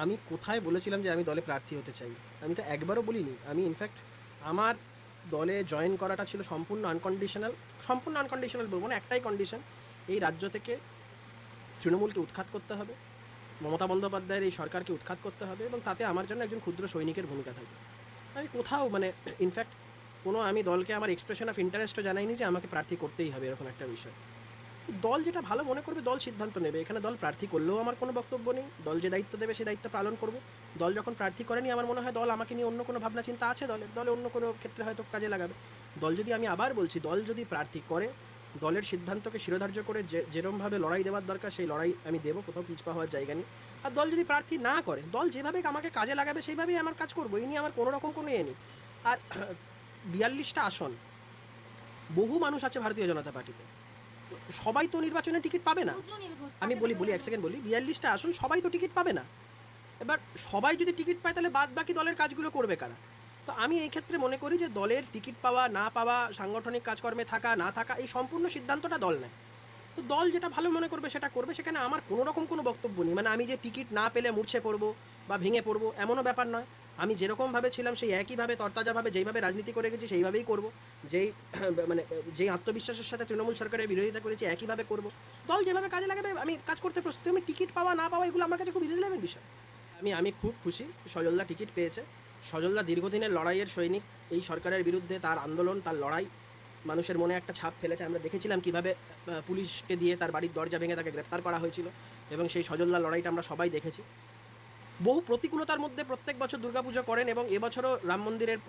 আমি কোথায় বলেছিলাম যে আমি দলে প্রার্থী হতে চাই? আমি তো একবারও বলিনি। আমি ইনফ্যাক্ট আমার দলে জয়েন করাটা ছিল সম্পূর্ণ আনকন্ডিশনাল বলবো না, একটাই কন্ডিশন, এই রাজ্য থেকে তৃণমূলকে উৎখাত করতে হবে, মমতা বন্দ্যোপাধ্যায়ের এই সরকারকে উৎখাত করতে হবে, এবং তাতে আমার জন্য একজন ক্ষুদ্র সৈনিকের ভূমিকা থাকবে। আমি কোথাও ইনফ্যাক্ট কোনো আমি দলকে আমার এক্সপ্রেশন অফ ইন্টারেস্টও জানাইনি যে আমাকে প্রার্থী করতেই হবে এরকম একটা বিষয়। দল যেটা ভালো মনে করবে দল সিদ্ধান্ত নেবে। এখানে দল প্রার্থী করলেও আমার কোনো বক্তব্য নেই। দল যে দায়িত্ব দেবে সেই দায়িত্ব পালন করব। দল যখন প্রার্থী করেনি আমার মনে হয় দল আমাকে নিয়ে অন্য কোনো ভাবনা চিন্তা আছে দলে অন্য কোনো ক্ষেত্রে হয়তো কাজে লাগাবে। দল যদি, আমি আবার বলছি, দল যদি প্রার্থী করে, দলের সিদ্ধান্তকে শিরোধার্য করে যেরমভাবে লড়াই দেওয়ার দরকার সেই লড়াই আমি দেবো, কোথাও পিছপা হওয়ার জায়গা নেই। আর দল যদি প্রার্থী না করে, দল যেভাবে আমাকে কাজে লাগাবে সেইভাবেই আমার কাজ করবো। এই নিয়ে আমার কোনো রকম কোনো নেই। আর 42টা আসন, বহু মানুষ আছে ভারতীয় জনতা পার্টিতে, সবাই তো নির্বাচনে টিকিট পাবে না। আমি বলি এক সেকেন্ড বলি, 42টা আসন সবাই তো টিকিট পাবে না। এবার সবাই যদি টিকিট পায় তাহলে বাদ বাকি দলের কাজগুলো করবে কারা? তো আমি এই ক্ষেত্রে মনে করি যে দলের টিকিট পাওয়া না পাওয়া, সাংগঠনিক কাজকর্মে থাকা না থাকা, এই সম্পূর্ণ সিদ্ধান্তটা দল নেয়। তো দল যেটা ভালো মনে করবে সেটা করবে, সেখানে আমার কোনো রকম কোনো বক্তব্য নেই। আমি যে টিকিট না পেলে মূর্ছে পড়বো বা ভেঙে পড়বো এমনও ব্যাপার নয়। আমি যেরকমভাবে ছিলাম সেই একইভাবে তরতাজাভাবে যেইভাবে রাজনীতি করে গেছি সেইভাবেই করব। যেই মানে যেই আত্মবিশ্বাসের সাথে তৃণমূল সরকারের বিরোধিতা করেছি একইভাবে করব। দল যেভাবে কাজে লাগাবে আমি কাজ করতে প্রস্তুত। আমি টিকিট পাওয়া না পাওয়া এগুলো আমার কাছে খুব ইরিলেভেন্ট বিষয়। আমি খুব খুশি সজলদা টিকিট পেয়েছে। সজলদা দীর্ঘদিনের লড়াইয়ের সৈনিক। এই সরকারের বিরুদ্ধে তার আন্দোলন, তার লড়াই মানুষের মনে একটা ছাপ ফেলেছে। আমরা দেখেছিলাম কীভাবে পুলিশকে দিয়ে তার বাড়ির দরজা ভেঙে তাকে গ্রেপ্তার করা হয়েছিল, এবং সেই সজলদার লড়াইটা আমরা সবাই দেখেছি। বহু প্রতিকূলতার মধ্যে প্রত্যেক বছর দুর্গাপুজো করেন, এবং এবছরও রাম মন্দিরের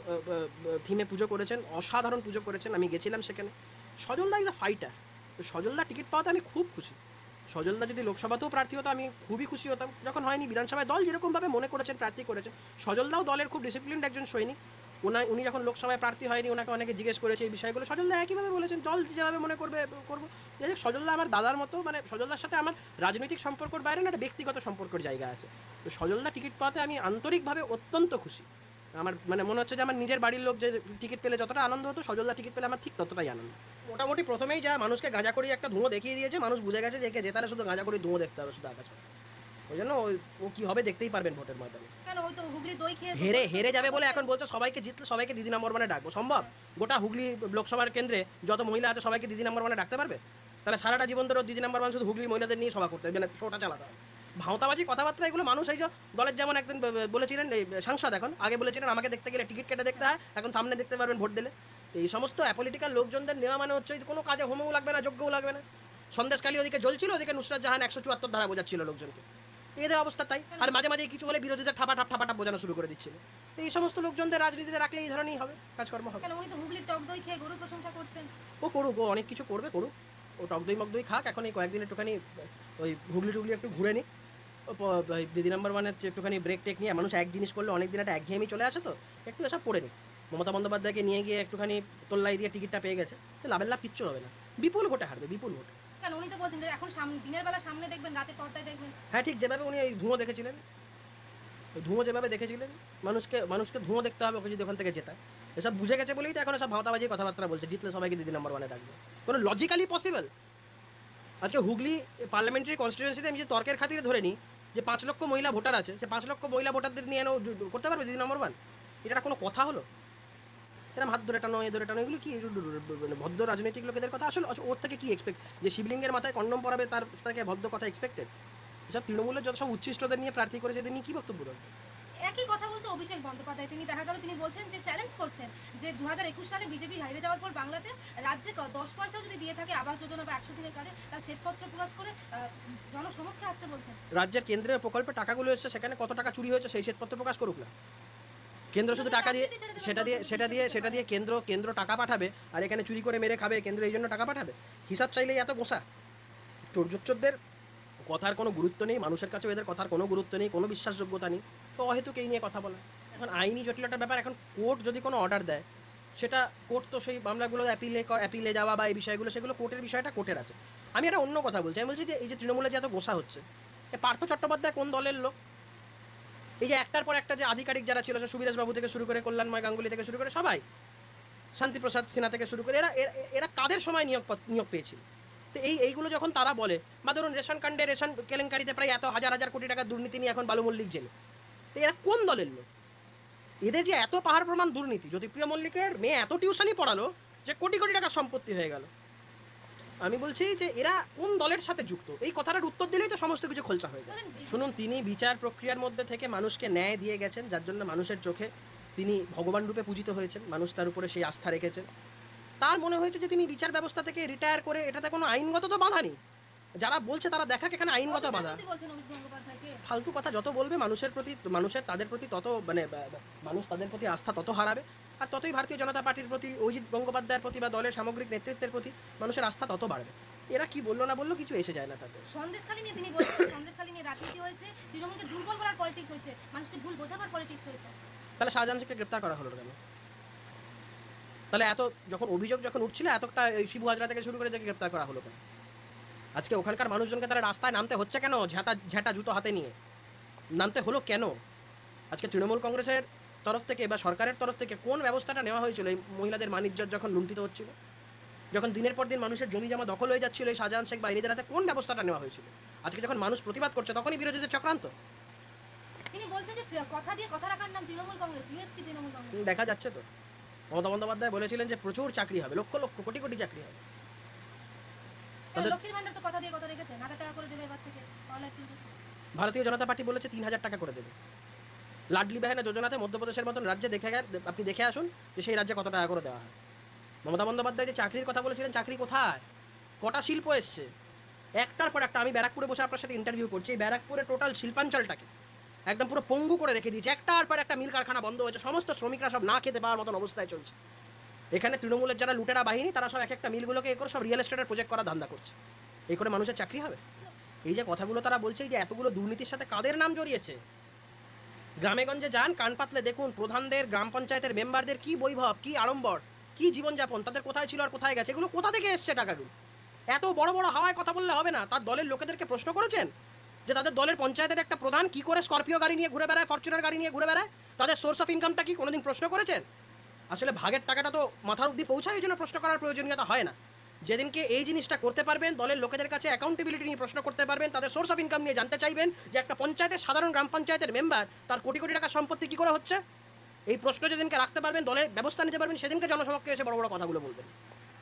থিমে পুজো করেছেন, অসাধারণ পুজো করেছেন। আমি গেছিলাম সেখানে। সজলদা ইজ আ ফাইটার। তো সজলদা টিকিট পাওয়াতে আমি খুব খুশি। সজলদা যদি লোকসভাতেও প্রার্থী হতো আমি খুবই খুশি হতাম। যখন হয়নি, বিধানসভায় দল যেরকমভাবে মনে করেছেন প্রার্থী করেছেন, সজলদাও দলের খুব ডিসিপ্লিনড একজন সৈনিক। উনি যখন লোকসভায় প্রার্থী হয়নি, ওনাকে অনেকে জিজ্ঞেস করেছে এই বিষয়গুলো, সজলদা একইভাবে বলেছেন দল যেভাবে মনে করবে করবো। যাই হোক, সজলদা আমার দাদার মতো, সজলদার সাথে আমার রাজনৈতিক সম্পর্কের বাইরে না একটা ব্যক্তিগত সম্পর্কের জায়গা আছে। তো সজলদা টিকিট পাওয়াতে আমি আন্তরিকভাবে অত্যন্ত খুশি। আমার মনে হচ্ছে যে আমার নিজের বাড়ির লোক যে টিকিট পেলে যতটা আনন্দ হতো, সজলদা টিকিট পেলে আমার ঠিক ততটাই আনন্দ। মোটামুটি প্রথমেই যা মানুষকে গাঁজা করি একটা ধুঁয়ো দেখিয়ে দিয়েছে, মানুষ বুঝে গেছে যে একে জেতালে শুধু গাঁজা করি ধুঁয়ো দেখতে হবে শুধু আকাশে। ওই জন্য ও কী হবে দেখতেই পারবেন ভোটের ময়দানে। হেরে যাবে বলে এখন বলছো সবাইকে জিতলে সবাইকে দিদি নম্বর মানে ডাকবো? সম্ভব? গোটা হুগলি লোকসভার কেন্দ্রে যত মহিলা আছে সবাইকে দিদি নম্বর মানে ডাকতে পারবে? তাহলে সারাটা জীবন ধরে দিদি নম্বর মানে শুধু হুগলি মহিলাদের নিয়ে সভা করতে হবে, শোটা চালাতে হবে। ভাঁওতাবাজি কথাবার্তা এগুলো মানুষ, এই যে দলের যেমন একদিন বলেছিলেন সাংসদ, এখন আগে বলেছিলেন আমাকে দেখতে গেলে টিকিট কেটে দেখতে হয়, এখন সামনে দেখতে পারবেন ভোট দিলে। এই সমস্ত অ্যাপলিটিক্যাল লোকজনদের নেওয়া মানে হচ্ছে কোনো কাজে হোমও লাগবে না, যোগ্যও লাগবে না। সন্দেশকালী ওদিকে জ্বলছিল, ওদিকে নুসরাত জাহান 174 ধারা বোঝাচ্ছিল লোকজনকে। এদের অবস্থা তাই। আর মাঝে মাঝে কিছু হলে বিরোধীদের ঠাপাটাপ বোঝানো শুরু করে দিচ্ছিল। তো এই সমস্ত লোকজনদের রাজনীতিতে রাখলে এই ধরনেরই হবে, কাজকর্ম হবে। উনি তো হুগলির টক দই খেয়ে গরুর প্রশংসা করছেন। ও করুক, ও অনেক কিছু করবে, করুক। ও টক দই মক দই খাক। এখন এই কয়েকদিন একটুখানি ওই হুগলি একটু ঘুরে নিক। দিদি নাম্বার ওয়ানের একটুখানি ব্রেক টেক নিয়ে, মানুষ এক জিনিস করলে অনেক দিন একটা একঘেয়েমি চলে আসে, তো একটু এসব পড়ে নিক। মমতা বন্দ্যোপাধ্যায়কে নিয়ে গিয়ে একটুখানি তোল্লাই দিয়ে টিকিটটা পেয়ে গেছে, তো লাভের লাভ কিচ্ছু হবে না। বিপুল ভোটে হারবে, বিপুল ভোটে। উনি তো বলছেন যে এখন দিনের বেলা সামনে দেখবেন, রাতে পর্দায় দেখবেন। হ্যাঁ, ঠিক যেভাবে উনি এই ধুঁয়ো দেখেছিলেন, ধুঁয়ো যেভাবে দেখেছিলেন, মানুষকে ধুঁয়ো দেখতে হবে ওকে যদি ওখান থেকে জেতায়। এসব বুঝে গেছে বলেই তো এখন সব ভাওতাবাজি কথাবার্তা বলছে, জিতলে সবাইকে দিদি নাম্বার ওয়ানে ডাকবে। কোনো লজিক্যালি পসিবল? আজকে হুগলি পার্লামেন্টারি কনস্টিটিউয়েন্সিতে আমি যে তর্কের খাতিরে ধরে নিই যে 5 লক্ষ মহিলা ভোটার আছে, সে 5 লক্ষ মহিলা ভোটারদের নিয়ে করতে পারবে দিদি নম্বর ওয়ান? এটা কোনো কথা হলো? এরকম হাত ধরে টানো, ধরে টানো, এগুলো কি ভদ্র রাজনৈতিক লোকেদের কথা? আসলে ওর থেকে কি এক্সপেক্ট? যে শিবলিঙ্গের মাথায় কন্ডম পরাবে তার থেকে ভদ্র কথা এক্সপেক্টেড? এসব তৃণমূলের যত সব উচ্ছিষ্টদের নিয়ে প্রার্থী করেছে, এদের নিয়ে কী বক্তব্য দেবে? একই কথা বলছে অভিষেক বন্দ্যোপাধ্যায়। তিনি দেখা গেল তিনি বলছেন যে চ্যালেঞ্জ করছেন যে 2021 সালে বিজেপি হারিয়ে যাওয়ার পর বাংলাতে রাজ্যে 10 পয়সাও যদি দিয়ে থাকে আবাস যোজনা বা 100 দিনের কাজে, তার শ্বেতপত্র প্রকাশ করে জনসমক্ষে আসতে বলছেন। রাজ্যের কেন্দ্রীয় প্রকল্পে টাকাগুলো এসছে, সেখানে কত টাকা চুরি হয়েছে সেই শ্বেতপত্র প্রকাশ করুক না। কেন্দ্র শুধু টাকা দিয়ে সেটা দিয়ে কেন্দ্র টাকা পাঠাবে, আর এখানে চুরি করে মেরে খাবে কেন্দ্র, এই জন্য টাকা পাঠাবে? হিসাব চাইলেই এত গোসা? চোরজোচ্চোরদের কথার কোনো গুরুত্ব নেই, মানুষের কাছেও এদের কথার কোনো গুরুত্ব নেই, কোনো বিশ্বাসযোগ্যতা নেই। তো অহেতুক এই নিয়ে কথা বলা। এখন আইনি জটিলতার ব্যাপার। এখন কোর্ট যদি কোনো অর্ডার দেয়, সেটা কোর্ট তো সেই মামলাগুলো অ্যাপিলে যাওয়া বা এই বিষয়গুলো, সেগুলো কোর্টের বিষয়টা কোর্টের আছে। আমি একটা অন্য কথা বলছি। আমি বলছি যে এই যে তৃণমূলে যে এত গোসা হচ্ছে, পার্থ চট্টোপাধ্যায় কোন দলের লোক? এই যে একটার পর একটা যে আধিকারিক যারা ছিল, সুবিরাজ বাবু থেকে শুরু করে কল্যাণময় গাঙ্গুলি থেকে শুরু করে সবাই, শান্তিপ্রসাদ সিনহা থেকে শুরু করে, এরা কাদের সময় নিয়োগ পেয়েছিল? তো এইগুলো যখন তারা বলে, বা ধরুন রেশন কার্ডে রেশন কেলেঙ্কারিতে প্রায় এত হাজার হাজার কোটি টাকার দুর্নীতি নিয়ে এখন বালু মল্লিক জেলে, তো এরা কোন দলের লোক? এদের যে এত পাহাড় প্রমাণ দুর্নীতি, জ্যোতিপ্রিয় মল্লিকের মেয়ে এত টিউশনই পড়ালো যে কোটি কোটি টাকার সম্পত্তি হয়ে গেল। আমি বলছি যে এরা কোন দলের সাথে যুক্ত, এই কথাটার উত্তর দিলেই তো সমস্ত কিছু খোলসা হয়ে যায়। শুনুন, তিনি বিচার প্রক্রিয়ার মধ্যে থেকে মানুষকে ন্যায় দিয়ে গেছেন, যার জন্য মানুষের চোখে তিনি ভগবান রূপে পূজিত হয়েছেন, মানুষ তার উপরে সেই আস্থা রেখেছেন। তার মনে হয়েছে যে তিনি বিচার ব্যবস্থা থেকে রিটায়ার করে, এটাতে কোনো আইনগত তো বাধা নেই, যারা বলছে তারা দেখাক এখানে আইনগত বাধা। ফালতু কথা যত বলবে মানুষের প্রতি, মানুষের তাদের প্রতি তত মানে মানুষ তাদের প্রতি আস্থা তত হারাবে, আর ততই ভারতীয় জনতা পার্টির প্রতি, অজিত গঙ্গোপাধ্যায়ের প্রতি বা দলের সামগ্রিক নেতৃত্বের প্রতি মানুষের আস্থা তত বাড়বে। এরা কি বললো না বললো কিছু এসে যায় না তাদের। সন্দেশখালী নিয়ে তিনি বলছেন, সন্দেশখালী নিয়ে রাজনীতি হয়েছে, তৃণমূলকে দুর্বল করার পলিটিক্স হয়েছে, মানুষকে ভুল বোঝাবার পলিটিক্স হয়েছে। তাহলে শাহজাহান শেখকে গ্রেপ্তার করা হলো কেন? তাহলে এত যখন অভিযোগ যখন উঠছিল, এতটা শিবু হাজরা থেকে শুরু করে দেখে গ্রেপ্তার করা হলো কেন? আজকে ওখানকার মানুষজনকে তারা রাস্তায় নামতে হচ্ছে কেন, ঝেঁটা জুতো হাতে নিয়ে নামতে হলো কেন? আজকে তৃণমূল কংগ্রেসের তরফ থেকে বা সরকারের তরফ থেকে কোন ব্যবস্থাটা নেওয়া হয়েছিল এই মহিলাদের মান-ইজ্জত যখন লুণ্ঠিত হচ্ছিল, যখন দিনের পর দিন মানুষের জমি জমা দখল হয়ে যাচ্ছিল এই শাহজাহান শেখ বাহিনীদের হাতে, কোন ব্যবস্থাটা নেওয়া হয়েছিল? আজকে যখন মানুষ প্রতিবাদ করছে তখনই বিরোধীদের চক্রান্ত। তিনি বলছেন যে কথা দিয়ে কথা রাখার নাম তৃণমূল কংগ্রেস, ইউএসপি তৃণমূল কংগ্রেস। দেখা যাচ্ছে তো, মমতা বন্দ্যোপাধ্যায় বলেছিলেন যে প্রচুর চাকরি হবে, লক্ষ লক্ষ কোটি কোটি চাকরি হবে। লক্ষ্মীর ভান্ডার তো কথা দিয়ে কথা রেখেছে, 1,000 টাকা করে দেবে এবার থেকে। ভারতীয় জনতা পার্টি বলেছে 3,000 টাকা করে দেবে। লাডলি বেহেনা যোজনাতে মধ্যপ্রদেশের মতন রাজ্যে আপনি দেখে আসুন যে সেই রাজ্যে কত টাকা করে দেওয়া হয়। মমতা বন্দ্যোপাধ্যায় যে চাকরির কথা বলেছিলেন, চাকরি কোথায়? কটা শিল্প এসছে একটার পর একটা? আমি ব্যারাকপুরে বসে আপনার সাথে ইন্টারভিউ করছি, এই ব্যারাকপুরে টোটাল শিল্পাঞ্চলটাকে একদম পুরো পঙ্গু করে রেখে দিয়েছে। একটার পর একটা মিল কারখানা বন্ধ হয়েছে, সমস্ত শ্রমিকরা সব না খেতে পাওয়ার মতন অবস্থায় চলছে। এখানে তৃণমূলের যারা লুটেরা বাহিনী তারা সব এক একটা মিলগুলোকে এ করে সব রিয়েল এস্টেটের প্রজেক্ট করা ধান্দা করছে। এই করে মানুষের চাকরি হবে? এই যে কথাগুলো তারা বলছে, যে এতগুলো দুর্নীতির সাথে কাদের নাম জড়িয়েছে, গ্রামেগঞ্জে যান, কান পাতলে দেখুন প্রধানদের, গ্রাম পঞ্চায়েতের মেম্বারদের কি বৈভব, কি আড়ম্বর, কি জীবনযাপন, তাদের কোথায় ছিল আর কোথায় গেছে, এগুলো কোথা থেকে এসছে টাকাগুলো? এত বড় বড় হাওয়ায় কথা বললে হবে না। তার দলের লোকেদেরকে প্রশ্ন করেছেন যে তাদের দলের পঞ্চায়েতের একটা প্রধান কি করে স্করপিও গাড়ি নিয়ে ঘুরে বেড়ায়, ফরচুনার গাড়ি নিয়ে ঘুরে বেড়ায়, তাদের সোর্স অফ ইনকামটা কি কোনোদিন প্রশ্ন করেছেন? আসলে ভাগের টাকাটা তো মাথার অব্দি পৌঁছায়, এই জন্য প্রশ্ন করার প্রয়োজনীয়তা হয় না। যেদিনকে এই জিনিসটা করতে পারবেন, দলের লোকেদের কাছে অ্যাকাউন্টেবিলিটি নিয়ে প্রশ্ন করতে পারবেন, তাদের সোর্স অফ ইনকাম নিয়ে জানতে চাইবেন যে একটা পঞ্চায়েতের, সাধারণ গ্রাম পঞ্চায়েতের মেম্বার তার কোটি কোটি টাকা সম্পত্তি কী করে হচ্ছে, এই প্রশ্ন যেদিনকে রাখতে পারবেন, দলের ব্যবস্থা নিতে পারবেন, সেদিনকে জনসমক্ষে এসে বড় বড় কথাগুলো বলবেন।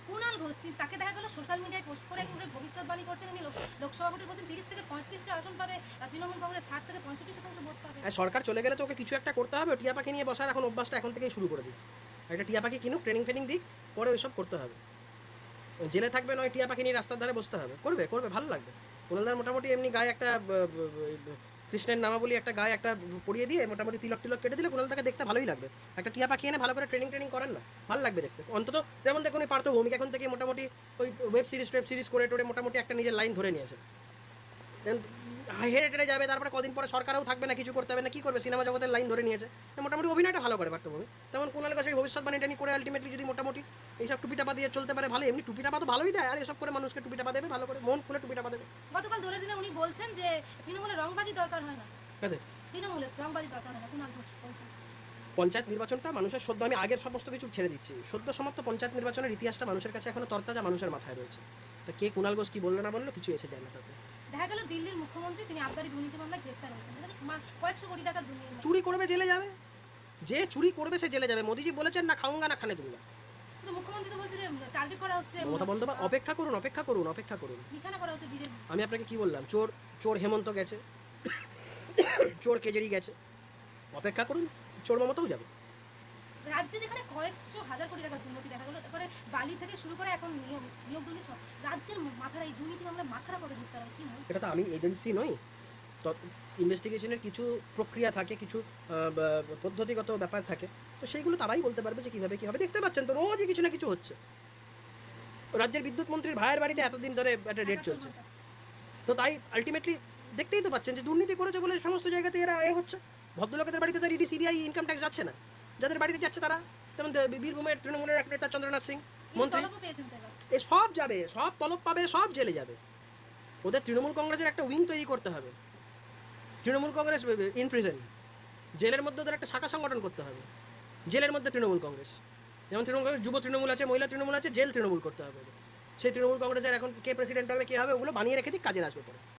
কুণাল ঘোষ, তাকে দেখা গেল সোশ্যাল মিডিয়ায় পোস্ট করে ভবিষ্যৎবাণী করছেন, উনি লোকসভা ভোটে বলছেন 30 থেকে 35টা আসন পাবে তৃণমূল কংগ্রেস, 60 থেকে 65% ভোট পাবে। সরকার চলে গেলে তো ওকে কিছু একটা করতে হবে। টিয়া পাখি নিয়ে বসার এখন অভ্যাসটা এখন থেকেই শুরু করে দিই। একটা টিয়া পাখি কিনুক, ট্রেনিং দিক, পরে ওইসব করতে হবে। জেলে থাকবে নয়, টিয়া পাখি নিয়ে রাস্তার ধারে বসতে হবে, করবে ভালো লাগবে। কুণালদার মোটামুটি এমনি গায়ে একটা কৃষ্ণের নামাবলী একটা গায়ে একটা পরিয়ে দিয়ে মোটামুটি তিলক কেটে দিলে কুণালদাকে দেখতে ভালোই লাগবে। একটা টিয়া পাখি এনে ভালো করে ট্রেনিং করেন না, ভালো লাগবে দেখতে। অন্তত যেমন দেখুন এই পার্থ ভৌমিক এখন থেকে মোটামুটি ওই ওয়েব সিরিজ করে টোরে মোটামুটি একটা নিজের লাইন ধরে নিয়েছে। হেঁটে যাবে, তারপরে কদিন পরে সরকারও থাকবে না, কিছু করতে হবে না, কী করবে, সিনেমা জগতের লাইন ধরে নিয়েছে, মোটামুটি অভিনয়টা ভালো করে পারতো ভূমি। তেমন কুণাল ঘোষ ভবিষ্যৎবাণীটা নিয়ে করে আলটিমেটলি যদি মোটামুটি এইসব টুপিটাপা দিয়ে চলতে পারে ভালো। এমনি টুপিটাপা তো ভালোই দেয়, আর এসব করে মানুষকে টুপিটাপা দেবে ভালো করে, মন খুলে টুপিটাপা দেবে। গতকাল দোলের দিনে উনি বলছেন যে তৃণমূলের রংবাজি দরকার হয় না, তৃণমূলের রংবাজি দরকার হয় না, কুণাল ঘোষ বলছেন। পঞ্চায়েত নির্বাচনটা মানুষের সদ্য, আমি আগের সমস্ত কিছু ছেড়ে দিচ্ছি, সদ্য সমাপ্ত পঞ্চায়েত নির্বাচনের ইতিহাসটা মানুষের কাছে এখনো তরতাজা, মানুষের মাথায় রয়েছে। তো কে কুণাল ঘোষ কি বললো না বললো কিছু এসে যায় না তাতে। দেখা গেল দিল্লির মুখ্যমন্ত্রী তিনি আবগারি দুর্নীতি মামলায় গ্রেপ্তার হয়েছেন, কয়েকশো কোটি টাকার দুর্নীতি। চুরি করবে জেলে যাবে, যে চুরি করবে সে জেলে যাবে। মোদিজি বলেছেন না খাউঙ্গা না খানে দুঙ্গা। কিন্তু মুখ্যমন্ত্রী তো বলছে যে টার্গেট করা হচ্ছে, মমতা বন্দ্যোপাধ্যায় অপেক্ষা করুন। নিশানা করা হচ্ছে বিজেপি। আমি আপনাকে কি বললাম, চোর হেমন্ত গেছে, চোর কেজরি গেছে, অপেক্ষা করুন, চোর মমতাও যাবে। রাজ্যে যেখানে কয়েকশো হাজার কোটি টাকার দুর্নীতি দেখা গেলো, তারপরে বালি থেকে শুরু করে এখন নিয়োগ দুর্নীতি, রাজ্যের মাথার এই দুর্নীতি মামলা মাথারা কবে ধরতে হবে কি? এটা তো আমি এজেন্সি নই, তো ইনভেস্টিগেশনের কিছু প্রক্রিয়া থাকে, কিছু পদ্ধতিগত ব্যাপার থাকে, তো সেইগুলো তারাই বলতে পারবে যে কীভাবে কী হবে। দেখতে পাচ্ছেন তো রোজই কিছু না কিছু হচ্ছে। রাজ্যের বিদ্যুৎ মন্ত্রীর ভাইয়ের বাড়িতে এতদিন ধরে একটা রেট চলছে, তো তাই আলটিমেটলি দেখতেই তো পাচ্ছেন যে দুর্নীতি করেছে বলে সমস্ত জায়গাতে এরা হচ্ছে। ভদ্রলোকেদের বাড়িতে তো ইডি সিবিআই ইনকাম ট্যাক্স যাচ্ছে না, যাদের বাড়িতে যাচ্ছে তারা, যেমন বীরভূমের তৃণমূলের এক নেতা চন্দ্রনাথ সিং মন্ত্রী, এ সব যাবে, সব তলব পাবে, সব জেলে যাবে। ওদের তৃণমূল কংগ্রেসের একটা উইং তৈরি করতে হবে, তৃণমূল কংগ্রেস ইন প্রিজন, জেলের মধ্যে ওদের একটা শাখা সংগঠন করতে হবে, জেলের মধ্যে তৃণমূল কংগ্রেস। যেমন তৃণমূল কংগ্রেস যুব তৃণমূল আছে, মহিলা তৃণমূল আছে, জেল তৃণমূল করতে হবে। সেই তৃণমূল কংগ্রেসের এখন কে প্রেসিডেন্ট হবে কে হবে ওগুলো বানিয়ে রেখে দিক, কাজে আসবে পরে।